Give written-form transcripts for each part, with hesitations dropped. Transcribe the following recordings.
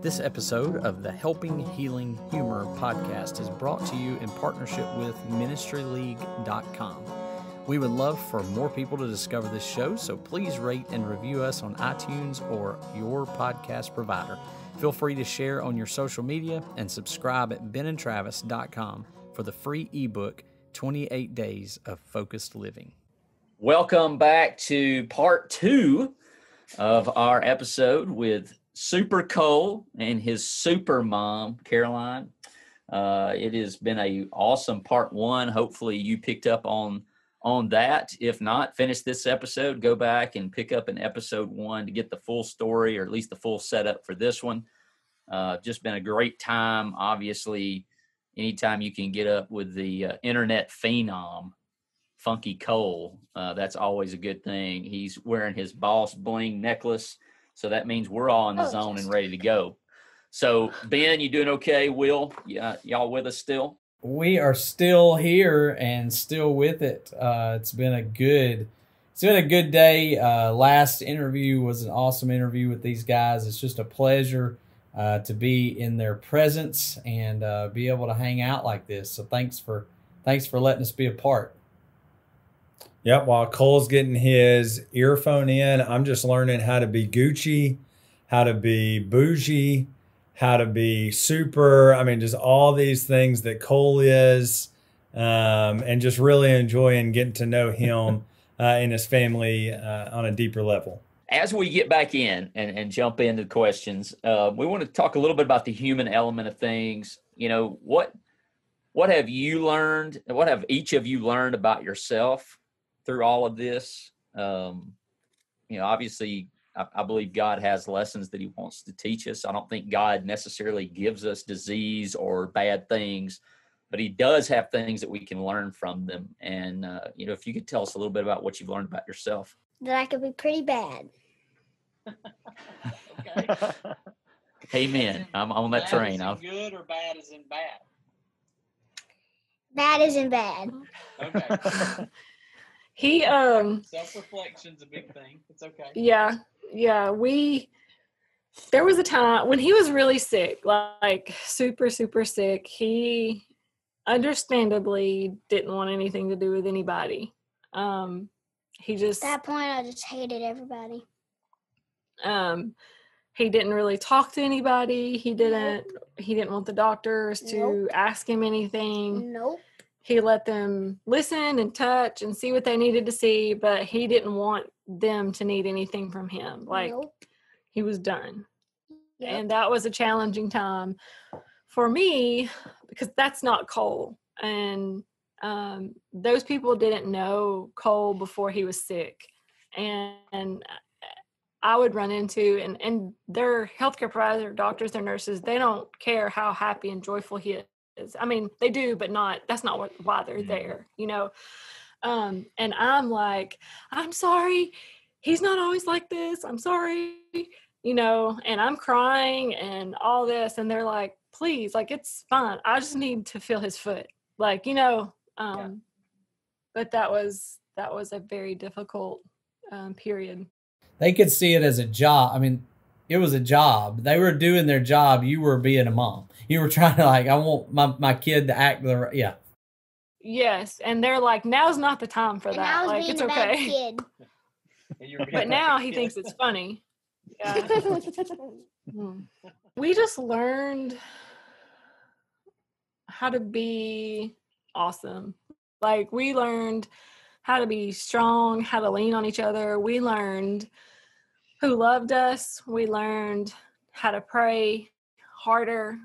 This episode of the Helping Healing Humor podcast is brought to you in partnership with ministryleague.com. We would love for more people to discover this show, so please rate and review us on iTunes or your podcast provider. Feel free to share on your social media and subscribe at benandtravis.com for the free ebook, 28 Days of Focused Living. Welcome back to part 2 of our episode with Super Cole and his super mom, Caroline. It has been an awesome part 1. Hopefully you picked up on that. If not, finish this episode, go back and pick up an episode 1 to get the full story, or at least the full setup for this one. Just been a great time. Obviously, anytime you can get up with the internet phenom, Funky Cole, that's always a good thing. He's wearing his Boss Bling necklace, so that means we're all in the zone and ready to go. So, Ben, you doing okay? Will, y'all with us still? We are still here and still with it. It's been a good day. Last interview was an awesome interview with these guys. It's just a pleasure to be in their presence and be able to hang out like this. So thanks for letting us be a part. Yep, while Cole's getting his earphone in, I'm just learning how to be Gucci, how to be bougie, how to be super. I mean, just all these things that Cole is, and just really enjoying getting to know him and his family on a deeper level. As we get back in and jump into the questions, we want to talk a little bit about the human element of things. You know, what have you learned? What have each of you learned about yourself through all of this? Obviously, I believe God has lessons that he wants to teach us. I don't think God necessarily gives us disease or bad things, but he does have things that we can learn from them. And, if you could tell us a little bit about what you've learned about yourself. That I could be pretty bad. Okay. Amen. I'm on that train. Bad as in good or bad as in bad? Bad as in bad. Okay. Self-reflection's a big thing. It's okay. Yeah. There was a time when he was really sick, like super, super sick. He understandably didn't want anything to do with anybody. At that point, I just hated everybody. He didn't really talk to anybody. He didn't want the doctors to ask him anything. Nope. He let them listen and touch and see what they needed to see, but he didn't want them to need anything from him. He was done. Yep. And that was a challenging time for me because that's not Cole. And those people didn't know Cole before he was sick. And I would run into, and their healthcare provider, doctors, their nurses, they don't care how happy and joyful he is. I mean, they do, but that's not why they're there, and I'm like, I'm sorry, he's not always like this. I'm sorry, and I'm crying and all this. And they're like, please, it's fine. I just need to feel his foot. But that was a very difficult period. They could see it as a job. I mean, it was a job. They were doing their job. You were being a mom. You were trying to I want my kid to act the right. Yeah. Yes. And they're like, now's not the time for that. It's okay. Kid. But now he thinks it's funny. Yeah. We just learned how to be awesome. We learned how to be strong, how to lean on each other. We learned who loved us. We learned how to pray harder.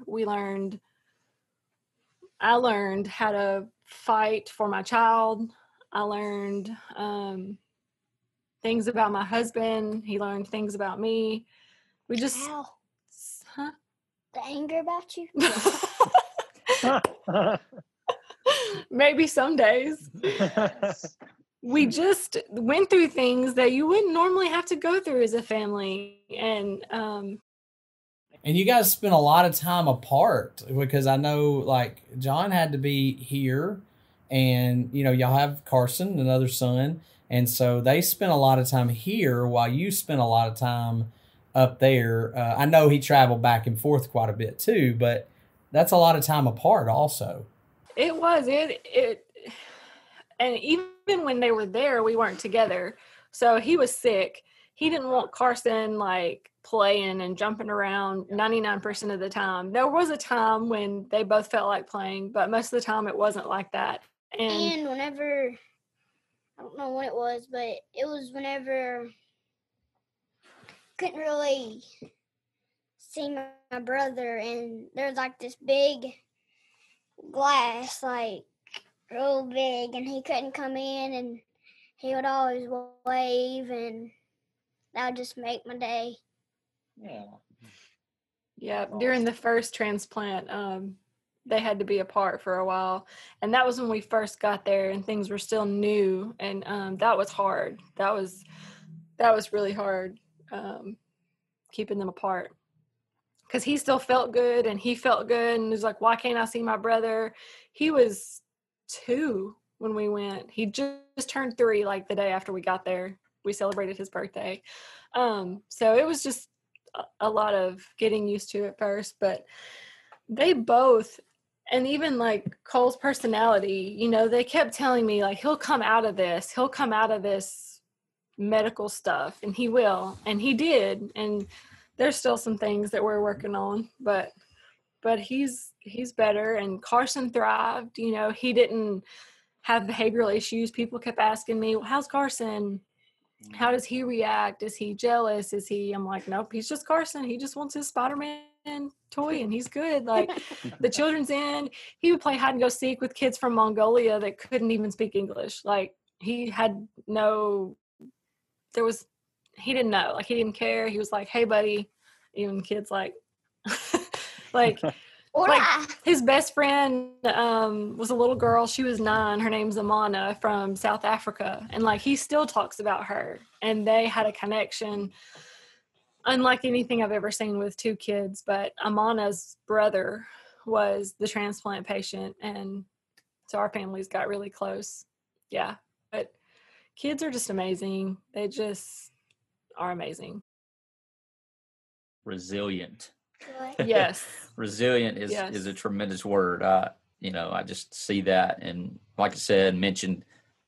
I learned how to fight for my child. I learned things about my husband. He learned things about me. We just... Ow. Huh? The anger about you? Maybe some days. We just went through things that you wouldn't normally have to go through as a family. And you guys spent a lot of time apart because I know John had to be here and, y'all have Carson, another son. And so they spent a lot of time here while you spent a lot of time up there. I know he traveled back and forth quite a bit too, but that's a lot of time apart also. It was. And even when they were there, we weren't together. So he was sick. He didn't want Carson like playing and jumping around 99% of the time. There was a time when they both felt like playing, but most of the time it wasn't like that. And whenever, I don't know when it was, but it was whenever couldn't really see my brother, and there's like this big glass, like real big, and he couldn't come in, and he would always wave, and that would just make my day. Yeah, during the first transplant, they had to be apart for a while, and that was when we first got there and things were still new, and that was hard. That was really hard, keeping them apart, because he still felt good and he felt good, and was like, why can't I see my brother? He was 2 when we went. He just turned 3 like the day after we got there. We celebrated his birthday. So it was just a lot of getting used to at first, but they both, and even like Cole's personality, you know, they kept telling me like, he'll come out of this medical stuff, and he will, and he did. And there's still some things that we're working on, but he's better. And Carson thrived. You know, he didn't have behavioral issues. People kept asking me, well, how's Carson? How does he react? Is he jealous? I'm like, nope, he's just Carson. He just wants his Spider-Man toy and he's good. Like the children's end, he would play hide and go seek with kids from Mongolia that couldn't even speak English. Like he didn't know. Like he didn't care. He was like, hey buddy. Even kids like like his best friend was a little girl. She was 9. Her name's Amana from South Africa. And like he still talks about her. And they had a connection unlike anything I've ever seen with 2 kids. But Amana's brother was the transplant patient. And so our families got really close. Yeah. But kids are just amazing. They just are amazing. Resilient. Yes. Resilient is a tremendous word. I just see that. And like I said,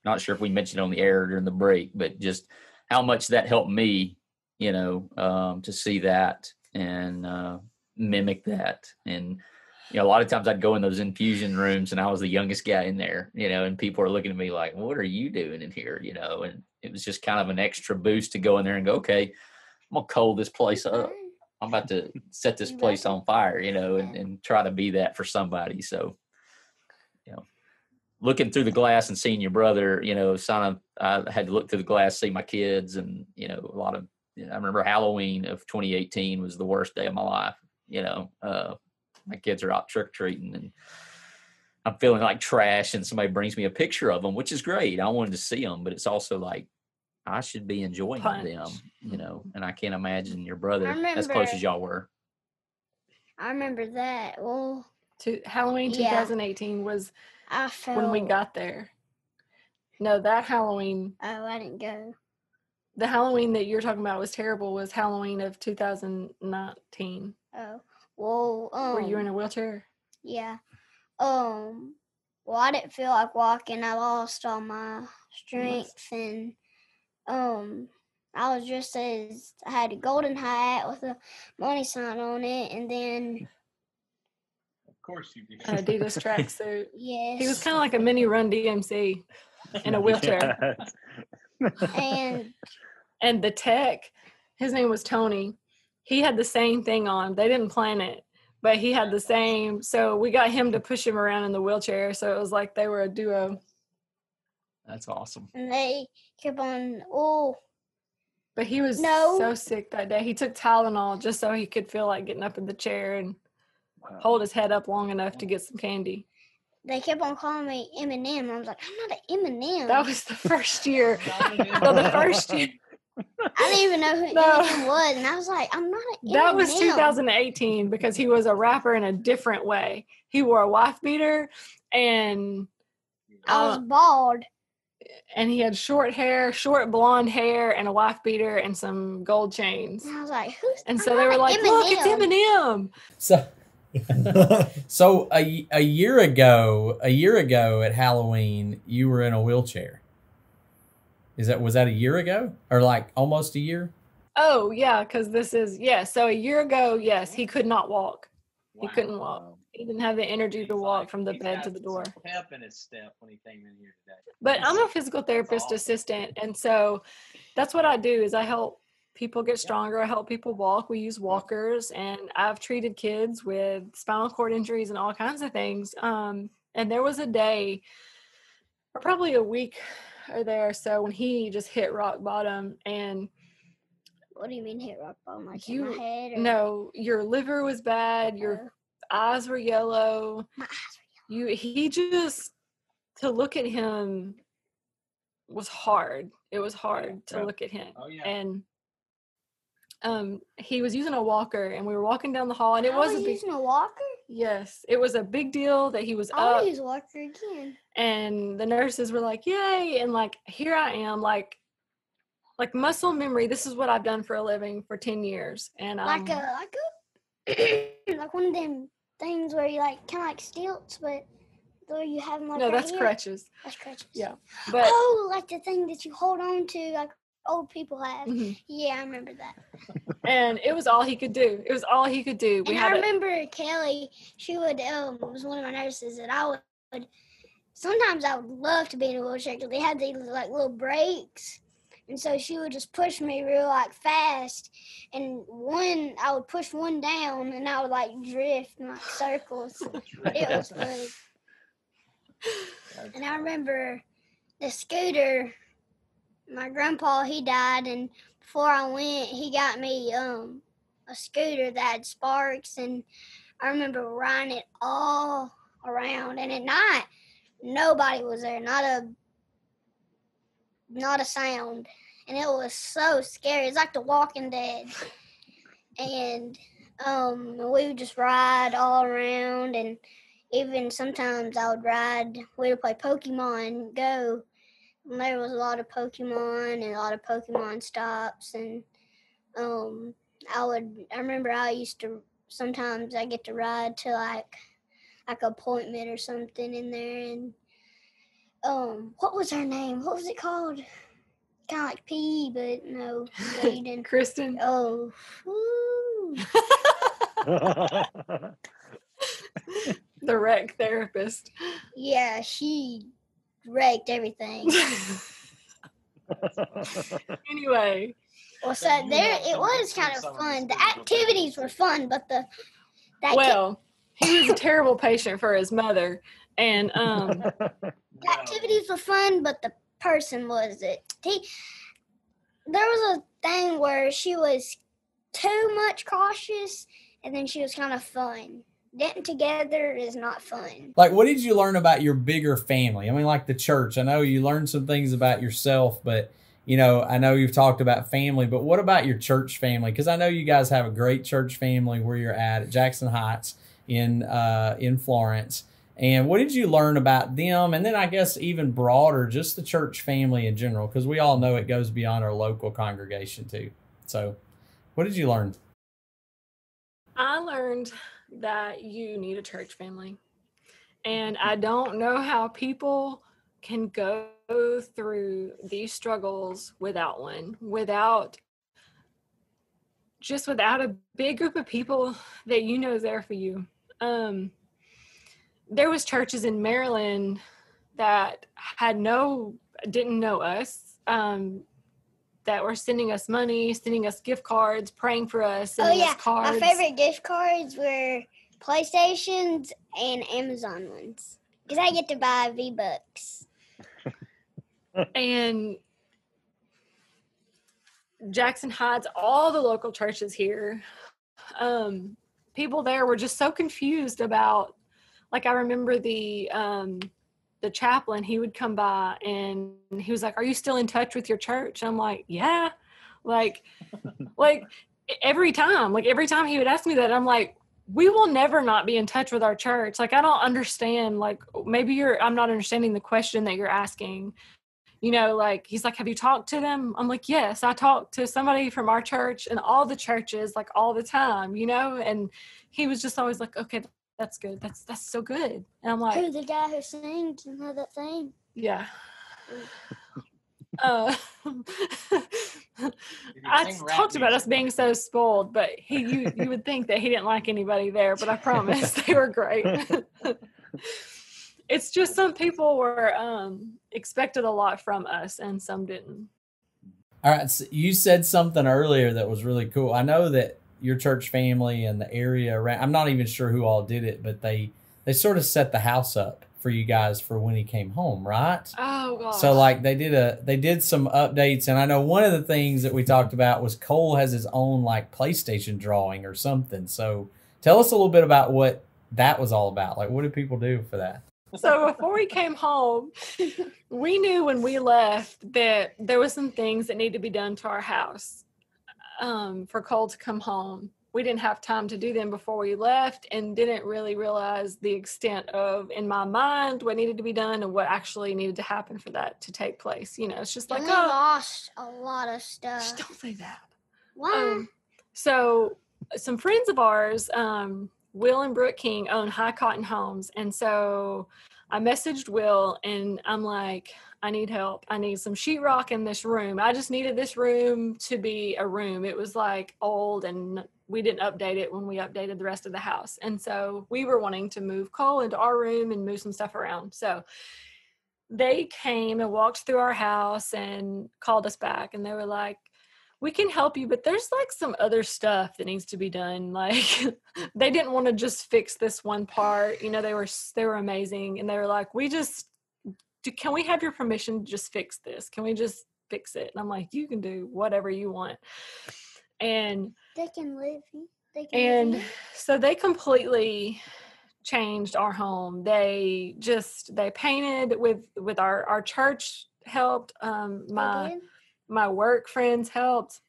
not sure if we mentioned on the air during the break, but just how much that helped me, to see that and mimic that. And, a lot of times I'd go in those infusion rooms and I was the youngest guy in there, and people are looking at me like, what are you doing in here? And it was just kind of an extra boost to go in there and go, okay, I'm going to cold this place up. I'm about to set this place on fire, and try to be that for somebody. So, looking through the glass and seeing your brother, I had to look through the glass, see my kids, and, I remember Halloween of 2018 was the worst day of my life. My kids are out trick-or-treating and I'm feeling like trash, and somebody brings me a picture of them, which is great. I wanted to see them, but it's also like, I should be enjoying them, and I can't imagine your brother as close as y'all were. I remember that. Well, Halloween 2018 was when we got there. No, that Halloween. Oh, I didn't go. The Halloween that you're talking about was terrible. Was Halloween of 2019. Oh, well. Were you in a wheelchair? Yeah. Well, I didn't feel like walking. I lost all my strength and. I was dressed I had a golden hat with a money sign on it, and then of course you did. Adidas tracksuit. Yes. He was kind of like a mini Run DMC in a wheelchair. And the tech, his name was Tony. He had the same thing on. They didn't plan it, but he had the same. So we got him to push him around in the wheelchair. So it was like they were a duo. That's awesome. And they kept on, But he was so sick that day. He took Tylenol just so he could feel like getting up in the chair and hold his head up long enough to get some candy. They kept on calling me Eminem. I was like, I'm not an Eminem. That was the first year. Well, the first year. I didn't even know who Eminem was. And I was like, I'm not an Eminem. That was 2018 because he was a rapper in a different way. He wore a wife beater and I was bald. and he had short blonde hair, and a wife beater and some gold chains. And I was like, "Who's?" And so they were like, "Look, it's Eminem." So a year ago at Halloween, you were in a wheelchair. Was that a year ago, or like almost a year? Oh yeah, because so a year ago, yes, he could not walk. He couldn't walk. He didn't have the energy to walk from the bed to the door. Pep in his step when he came in here today. But I'm a physical therapist assistant, and so that's what I do is I help people get stronger. I help people walk. We use walkers, and I've treated kids with spinal cord injuries and all kinds of things. And there was a day, or probably a week or there or so, when he just hit rock bottom. And what do you mean hit rock bottom? Like in my head? Or? No, your liver was bad. Your eyes were yellow. My eyes were yellow. To look at him was hard. It was hard to look at him. Oh, yeah. And he was using a walker, and we were walking down the hall, and using a walker? Yes, it was a big deal that he was I want to use a walker again. And the nurses were like, "Yay!" And like, here I am, like muscle memory. This is what I've done for a living for 10 years, and like one of them things where you like kind of like stilts, but where you have them like no, that's crutches. That's crutches. Yeah, but like the thing that you hold on to, like old people have. Mm-hmm. Yeah, I remember that. And it was all he could do. It was all he could do. I remember Kelly. She would was one of my nurses, and I would sometimes I would love to be in a wheelchair because they had these like little brakes. And so she would just push me real like fast, and I would push one down, and I would like drift in like circles. It was funny. And I remember the scooter. My grandpa, he died, and before I went, he got me a scooter that had sparks, and I remember riding it all around. And at night, nobody was there, not a sound. And it was so scary. It's like The Walking Dead. And we would just ride all around. And even sometimes I would we would play Pokemon Go. And there was a lot of Pokemon and a lot of Pokemon stops. And I remember I used to, sometimes I get to ride to like appointment or something in there. And what was her name? What was it called? Kind of like P, but no, you didn't. Kristen. Oh. The rec therapist. Yeah, she wrecked everything. Anyway. Well, so it was kind of fun. The activities were fun, but he was a terrible patient for his mother, and the activities were fun, but the person was it. There was a thing where she was too much cautious, and then she was kind of fun. Getting together is not fun. Like, what did you learn about your bigger family? I mean, like the church. I know you learned some things about yourself, but I know you've talked about family, but what about your church family? Because I know you guys have a great church family where you're at Jackson Heights in Florence. And what did you learn about them? And then I guess even broader, just the church family in general, because we all know it goes beyond our local congregation too. So what did you learn? I learned that you need a church family. And I don't know how people can go through these struggles without one, without a big group of people that is there for you. There was churches in Maryland that didn't know us, that were sending us money, sending us gift cards, praying for us, sending us cards. My favorite gift cards were PlayStations and Amazon ones, because I get to buy V-Bucks. And Jackson Heights, all the local churches here, people there were just so confused about, like, I remember the chaplain, he would come by and he was like, "Are you still in touch with your church?" I'm like, "Yeah." Like every time he would ask me that, I'm like, we will never not be in touch with our church. Like, I don't understand. Like, maybe I'm not understanding the question that you're asking. you know, like, he's like, have you talked to them? I'm like, yes, I talked to somebody from our church and all the churches, like, all the time, you know? And he was just always like, okay, that's good. That's so good. And I'm like, Who, the guy who sings and had that thing? yeah. I talked about us being so spoiled, but you would think that he didn't like anybody there, but I promise they were great. It's just some people were expected a lot from us and some didn't. All right, so you said something earlier that was really cool. I know that your church family and the area around, I'm not even sure who all did it, but they sort of set the house up for you guys for when he came home, right? Oh gosh. So like they did some updates, and I know one of the things that we talked about was Cole has his own like PlayStation drawing or something. So tell us a little bit about what that was all about. Like, what did people do for that? So before he came home, we knew when we left that there was some things that needed to be done to our house for Cole to come home. We didn't have time to do them before we left and didn't really realize the extent of, in my mind, what needed to be done and what actually needed to happen for that to take place. You know, it's just like, we lost a lot of stuff. Just don't say that. Why? So some friends of ours, Will and Brooke King, own High Cotton Homes. And so I messaged Will and I'm like, I need help. I need some sheetrock in this room. I just needed this room to be a room. It was like old and we didn't update it when we updated the rest of the house. And so we were wanting to move Cole into our room and move some stuff around. So they came and walked through our house and called us back. And they were like, we can help you, but there's like some other stuff that needs to be done. Like they didn't want to just fix this one part. You know, they were amazing. And they were like, can we have your permission to just fix this? Can we just fix it? And I'm like, you can do whatever you want. And they can live. So they completely changed our home. They painted with our church helped. My work friends helped,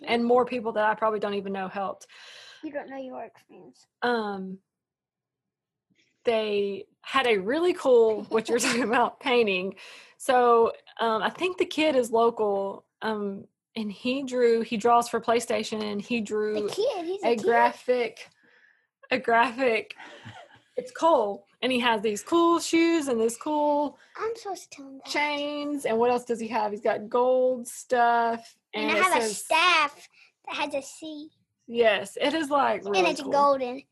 and more people that I probably don't even know helped. You don't know your work friends. They had a really cool, what you're talking about, painting. So I think the kid is local, and he draws for PlayStation, and he drew a graphic. It's Cole, and he has these cool shoes and this cool I'm supposed to tell him that. Chains. And what else does he have? He's got gold stuff. And I have a staff that has a C. Yes, it is like really and it's cool. Golden.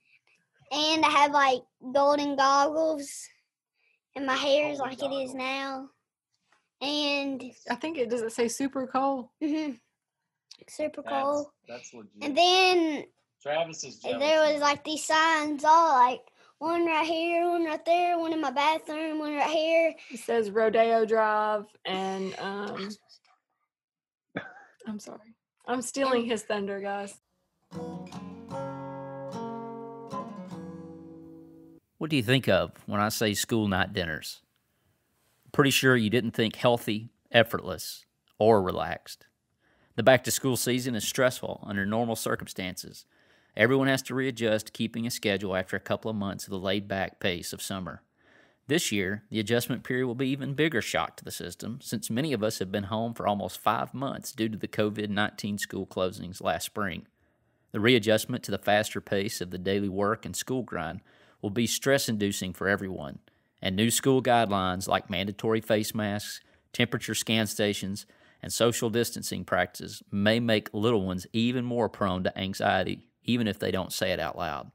And I have like golden goggles. And my hair is like it is now. And I think does it say Super Cole? Mm-hmm. Super Cole. That's legit. And then Travis is jealous. There was like these signs all like one right here, one right there, one in my bathroom, one right here. It says Rodeo Drive, and I'm sorry. I'm stealing his thunder, guys. What do you think of when I say school night dinners? Pretty sure you didn't think healthy, effortless, or relaxed. The back-to-school season is stressful under normal circumstances. Everyone has to readjust to keeping a schedule after a couple of months of the laid-back pace of summer. This year, the adjustment period will be even bigger shock to the system, since many of us have been home for almost 5 months due to the COVID-19 school closings last spring. The readjustment to the faster pace of the daily work and school grind will be stress-inducing for everyone, and new school guidelines like mandatory face masks, temperature scan stations, and social distancing practices may make little ones even more prone to anxiety, even if they don't say it out loud.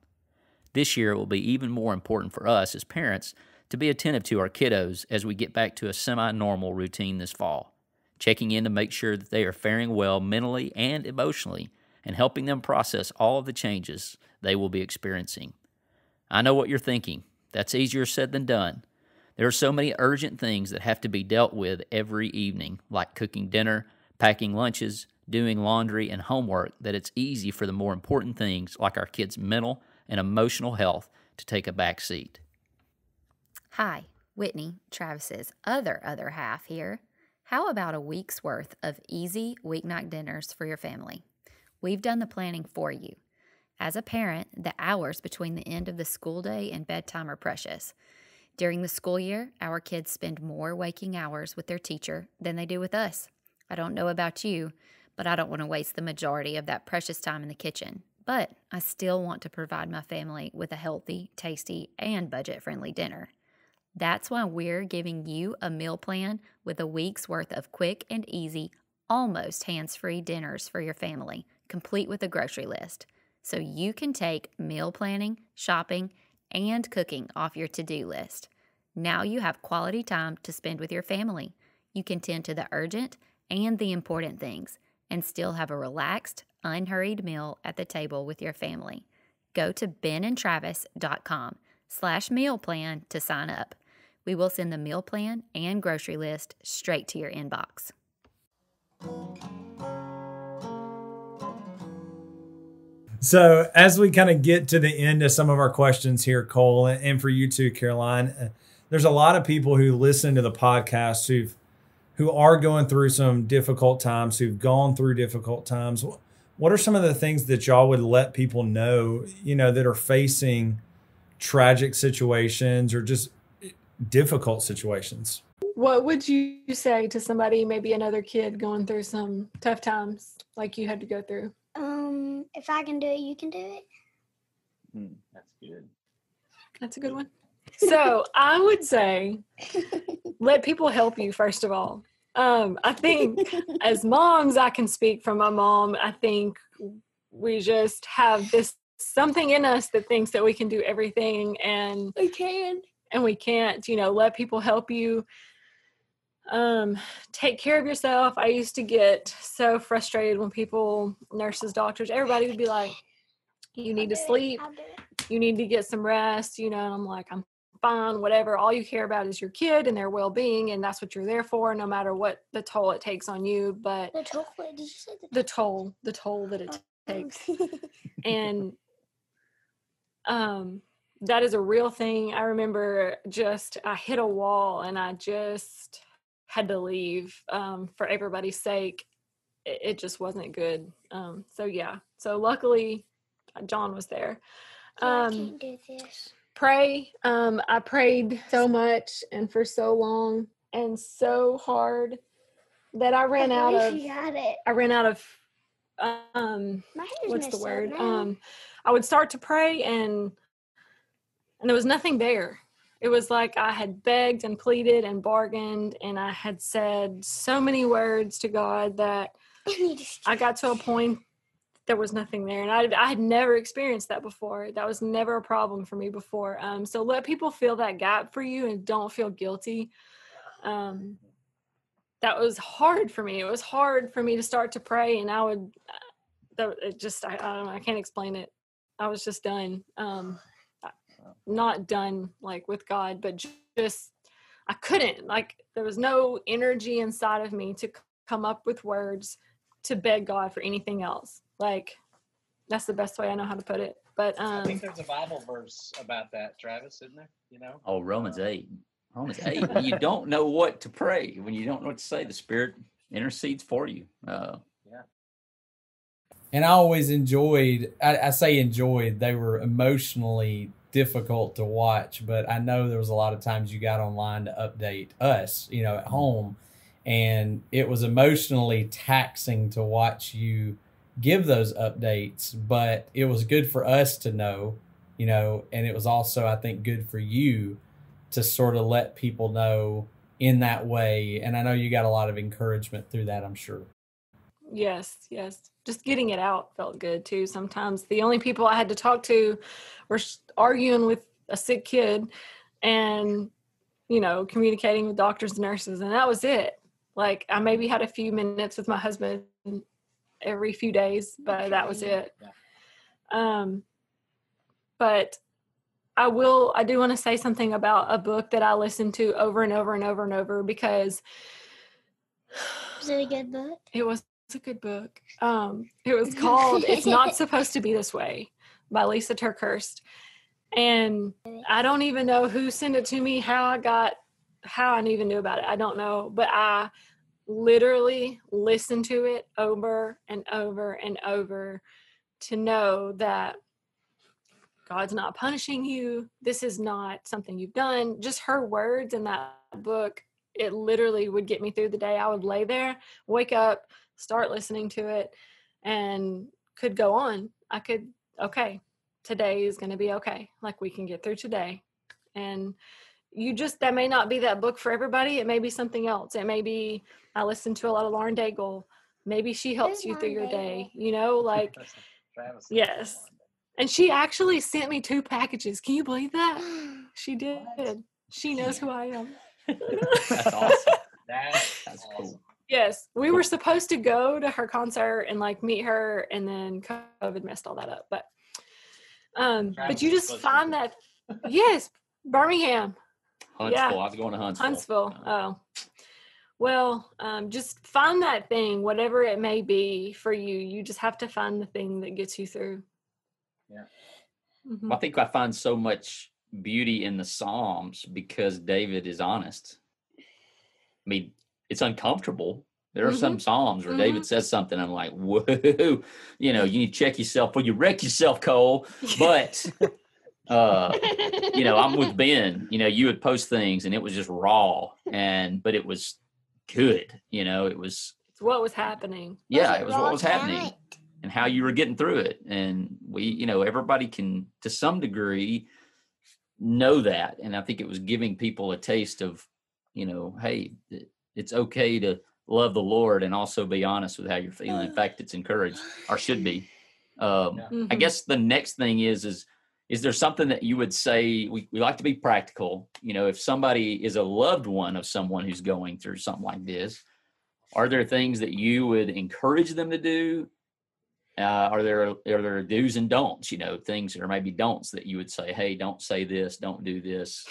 This year it will be even more important for us as parents to be attentive to our kiddos as we get back to a semi-normal routine this fall, checking in to make sure that they are faring well mentally and emotionally and helping them process all of the changes they will be experiencing. I know what you're thinking. That's easier said than done. There are so many urgent things that have to be dealt with every evening, like cooking dinner, packing lunches, doing laundry, and homework, that it's easy for the more important things like our kids' mental and emotional health to take a back seat. Hi, Whitney, Travis's other half here. How about a week's worth of easy weeknight dinners for your family? We've done the planning for you. As a parent, the hours between the end of the school day and bedtime are precious. During the school year, our kids spend more waking hours with their teacher than they do with us. I don't know about you, but I don't want to waste the majority of that precious time in the kitchen. But I still want to provide my family with a healthy, tasty, and budget-friendly dinner. That's why we're giving you a meal plan with a week's worth of quick and easy, almost hands-free dinners for your family, complete with a grocery list. So you can take meal planning, shopping, and cooking off your to-do list. Now you have quality time to spend with your family. You can tend to the urgent and the important things and still have a relaxed, unhurried meal at the table with your family. Go to benandtravis.com/meal plan to sign up. We will send the meal plan and grocery list straight to your inbox. So as we kind of get to the end of some of our questions here, Cole, and for you too, Caroline, there's a lot of people who listen to the podcast who are going through some difficult times, who've gone through difficult times. What are some of the things that y'all would let people know, that are facing tragic situations or just difficult situations? What would you say to somebody, maybe another kid going through some tough times like you had to go through? If I can do it, you can do it. That's good. That's a good one. So I would say, let people help you, first of all. I think as moms, I can speak from my mom. I think we just have this something in us that thinks that we can do everything, and We can. and we can't. Let people help you. Take care of yourself. I used to get so frustrated when people, nurses, doctors, everybody would be like, you need to sleep, I'll do it. you need to get some rest, and I'm like, I'm fine, whatever. All you care about is your kid and their well-being, and that's what you're there for, no matter what the toll it takes on you. But The toll, did you say the toll that it takes. And that is a real thing. I remember I hit a wall and I just had to leave for everybody's sake. It just wasn't good. So luckily John was there. I can't do this. Pray. I prayed so much and for so long and so hard that I ran out of You got it. My My hair's what's the messed up word? now. I would start to pray and there was nothing there. It was like I had begged and pleaded and bargained, and I had said so many words to God that I got to a point there was nothing there. And I had never experienced that before. That was never a problem for me before. So let people feel that gap for you and don't feel guilty. That was hard for me. It was hard for me to start to pray, and I don't know, I can't explain it. I was just done. Not done like with God, but just I couldn't, there was no energy inside of me to come up with words to beg God for anything else. That's the best way I know how to put it. But I think there's a Bible verse about that, Travis, isn't there? Oh, Romans 8. When you don't know what to pray, when you don't know what to say, the Spirit intercedes for you. And I always enjoyed, I say enjoyed, they were emotionally difficult to watch, but I know there was a lot of times you got online to update us, at home, and it was emotionally taxing to watch you give those updates, but it was good for us to know, and it was also, I think, good for you to sort of let people know in that way. And I know you got a lot of encouragement through that, I'm sure. Yes. Just getting it out felt good too. Sometimes the only people I had to talk to were arguing with a sick kid and, communicating with doctors and nurses. And that was it. I maybe had a few minutes with my husband every few days, but that was it. But I do want to say something about a book that I listened to over and over and over and over because Was it a good book? it was a good book. It was called It's Not Supposed to Be This Way by Lisa TerKeurst. And I don't even know who sent it to me, how I even knew about it. I don't know, but I literally listened to it over and over and over to know that God's not punishing you. This is not something you've done. Just her words in that book, it literally would get me through the day. I would lay there, wake up, start listening to it, and could go on. I could, okay, today is going to be okay. Like, we can get through today. And that may not be that book for everybody. It may be something else. It may be, I listen to a lot of Lauren Daigle. Maybe she helps you through your day, like, yes. And she actually sent me 2 packages. Can you believe that? She did. What? She knows who I am. That's awesome. That's cool. Yes, we were supposed to go to her concert and like meet her, and then COVID messed all that up. But you just find that, yes, Birmingham. Huntsville. I was going to Huntsville. Oh, well, just find that thing, whatever it may be for you. You just have to find the thing that gets you through. Yeah. Mm-hmm. I think I find so much beauty in the Psalms because David is honest. I mean, it's uncomfortable. There are some Psalms where David says something, I'm like, whoa, you need to check yourself before you wreck yourself, Cole. But, I'm with Ben. You would post things and it was just raw, but it was good. It's what was happening. Yeah, it was what was happening and how you were getting through it. And we, everybody can, to some degree, know that. And I think it was giving people a taste of, hey, it's okay to love the Lord and also be honest with how you're feeling. In fact, it's encouraged, or should be. I guess the next thing is there something that you would say, we like to be practical, if somebody is a loved one of someone who's going through something like this, are there things that you would encourage them to do? Are there do's and don'ts, things that are maybe don'ts that you would say, hey, don't say this, don't do this.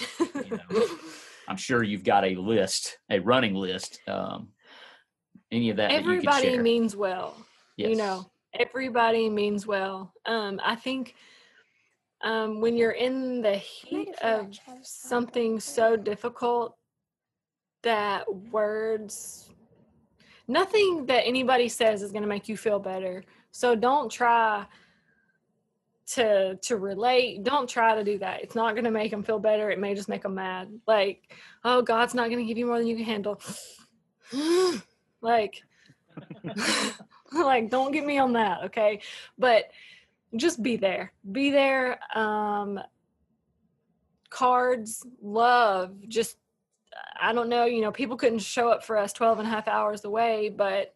I'm sure you've got a running list. Any of that everybody that you could share? Means well. Yes. Everybody means well. I think when you're in the heat of something so difficult, that nothing that anybody says is going to make you feel better. So don't try to relate. Don't try to do that. It's not going to make them feel better. It may just make them mad. Like, oh, God's not going to give you more than you can handle. like don't get me on that. Okay. But just be there. Cards, love, just, I don't know, people couldn't show up for us 12 and a half hours away, but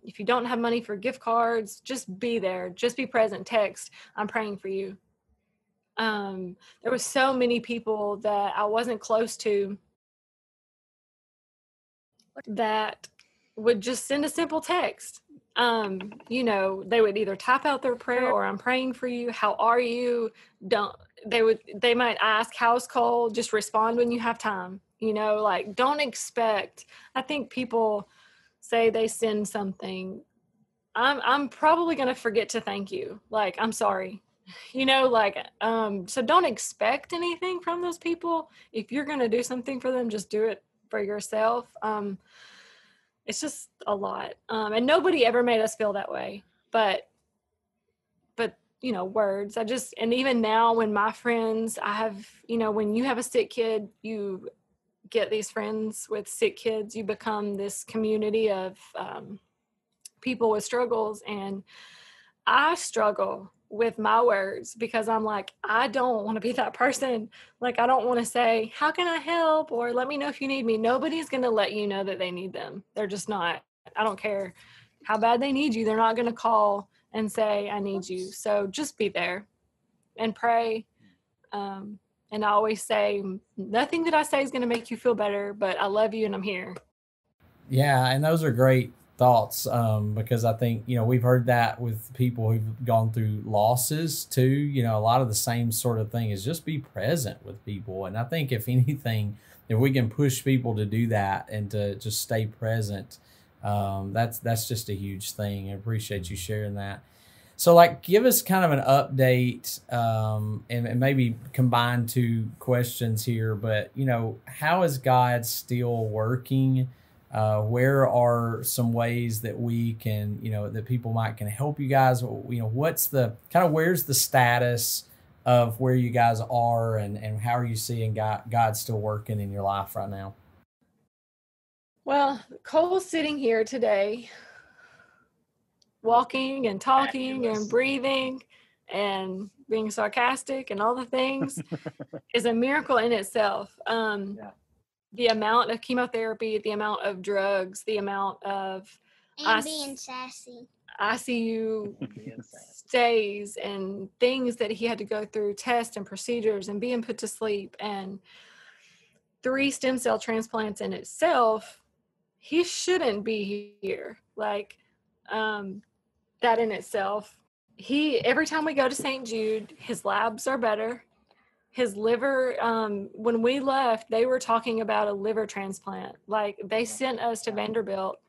if you don't have money for gift cards, just be there. Just be present. Text, I'm praying for you. There was so many people that I wasn't close to that would just send a simple text. They would either type out their prayer or I'm praying for you. How are you? They might ask, how's Cole? Just respond when you have time. Don't expect. I think people say they send something. I'm probably going to forget to thank you. Like, I'm sorry. So don't expect anything from those people. If you're going to do something for them, just do it for yourself. It's just a lot. And nobody ever made us feel that way, but words, and even now when my friends, I have, when you have a sick kid, you get these friends with sick kids, you become this community of people with struggles. And I struggle with my words because I'm like, I don't want to be that person. Like, I don't want to say, how can I help? Or let me know if you need me. Nobody's going to let you know that they need them. They're just not. I don't care how bad they need you. They're not going to call and say, I need you. So just be there and pray. And I always say, nothing that I say is going to make you feel better, but I love you and I'm here. Yeah. And those are great thoughts, because I think, we've heard that with people who've gone through losses too. A lot of the same sort of thing is just be present with people. And I think if anything, if we can push people to do that and to just stay present, that's just a huge thing. I appreciate you sharing that. So give us kind of an update, and maybe combine 2 questions here, but how is God still working? Where are some ways that we can, that people can help you guys? What's the where's the status of where you guys are and how are you seeing God still working in your life right now? Well, Cole's sitting here today, walking and talking and breathing and being sarcastic and all the things is a miracle in itself. The amount of chemotherapy, the amount of drugs, the amount of being sassy. ICU stays and things that he had to go through, tests and procedures and being put to sleep, and 3 stem cell transplants in itself, he shouldn't be here. Like, that in itself, every time we go to St. Jude, his labs are better. His liver, when we left, they were talking about a liver transplant. Like, they sent us to Vanderbilt,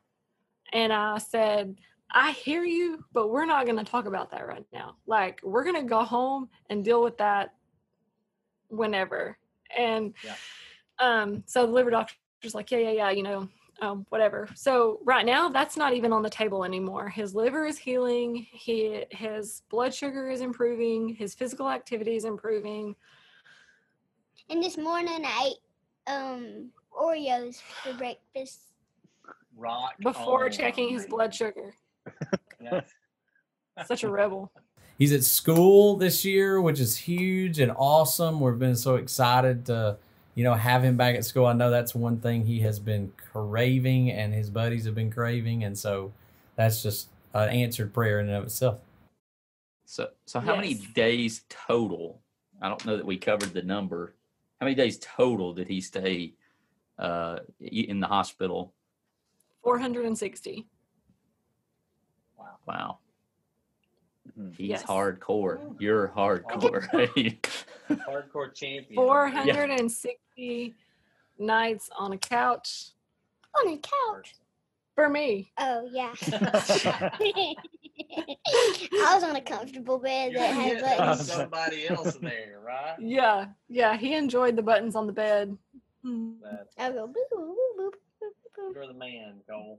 and I said, I hear you, but we're not going to talk about that right now. Like, we're going to go home and deal with that whenever. And so the liver doctor's like, yeah, whatever. So right now, that's not even on the table anymore. His liver is healing. His blood sugar is improving. His physical activity is improving. And this morning, I ate Oreos for breakfast. Before checking his blood sugar. Such a rebel. He's at school this year, which is huge and awesome. We've been so excited to, have him back at school. I know that's one thing he has been craving and his buddies have been craving. And so that's just an answered prayer in and of itself. So how many days total? I don't know that we covered the number. How many days total did he stay in the hospital? 460. Wow. He's hardcore. You're hardcore. Hardcore champion. 460 nights on a couch. On a couch? For me. Oh, yeah. I was on a comfortable bed that had buttons. Somebody else there, right? Yeah. He enjoyed the buttons on the bed. I go, boop, boop, boop, boop. You're the man, Cole.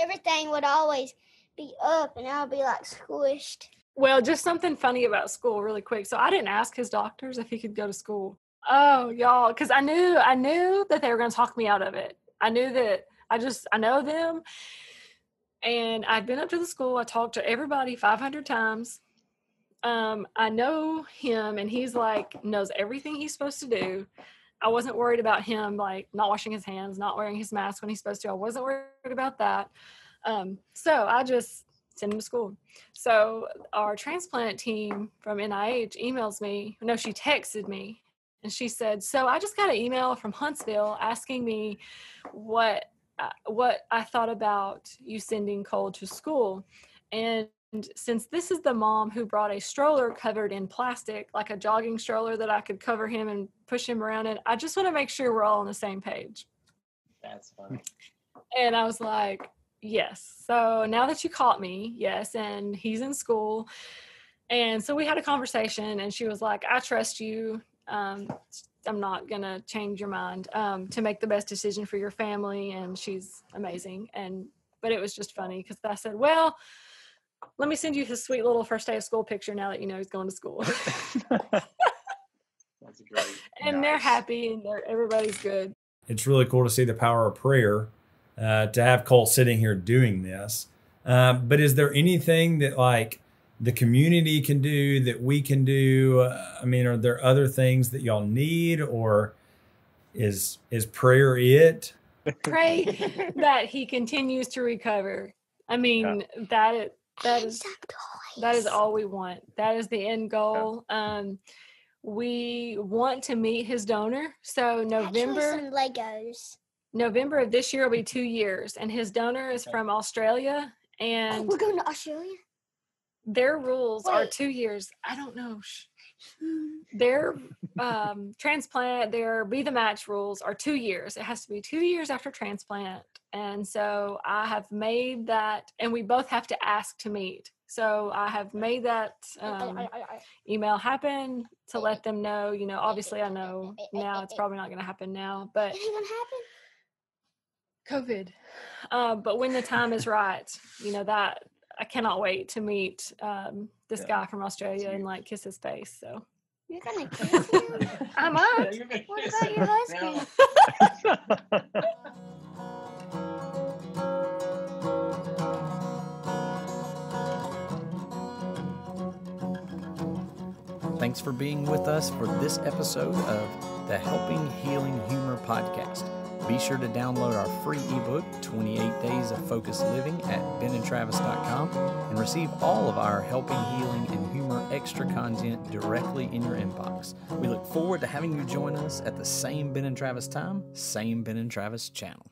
Everything would always be up and I'll be like squished. Well, just something funny about school really quick. So I didn't ask his doctors if he could go to school. Oh, y'all, because I knew that they were going to talk me out of it. I knew that I know them. And I'd been up to the school. I talked to everybody 500 times. I know him and he's like, knows everything he's supposed to do. I wasn't worried about him, like not washing his hands, not wearing his mask when he's supposed to. I wasn't worried about that. So I just sent him to school. So our transplant team from NIH emails me. No, she texted me and she said, so I just got an email from Huntsville asking me what I thought about you sending Cole to school. And since this is the mom who brought a stroller covered in plastic, like a jogging stroller that I could cover him and push him around in, I just want to make sure we're all on the same page. That's funny. And I was like, yes. So now that you caught me, yes. And he's in school. And so we had a conversation and she was like, I trust you. I'm not going to change your mind to make the best decision for your family. And she's amazing. But it was just funny because I said, well, let me send you his sweet little first day of school picture now that you know he's going to school. That's great. And they're happy and everybody's good. It's really cool to see the power of prayer, to have Cole sitting here doing this. But is there anything that like the community can do, that we can do? Are there other things that y'all need, or is prayer it? Pray that he continues to recover. That is all we want. That is the end goal. We want to meet his donor. So Some Legos. November of this year will be 2 years, and his donor is from Australia. And we're going to Australia? Their rules are 2 years. I don't know. Their transplant, their Be the Match rules are 2 years. It has to be 2 years after transplant. And so I have made that, and we both have to ask to meet. So I have made that email happen to let them know, obviously I know now it's probably not going to happen now, but it ain't going to happen. COVID. But when the time is right, that I cannot wait to meet this guy from Australia and like kiss his face. So You're gonna kiss him? I might. Yeah, you're gonna What kiss about him. your husband? Thanks for being with us for this episode of the Helping Healing Humor podcast. Be sure to download our free ebook, 28 Days of Focused Living, at benandtravis.com and receive all of our Helping Healing and Humor extra content directly in your inbox. We look forward to having you join us at the same Ben and Travis time, same Ben and Travis channel.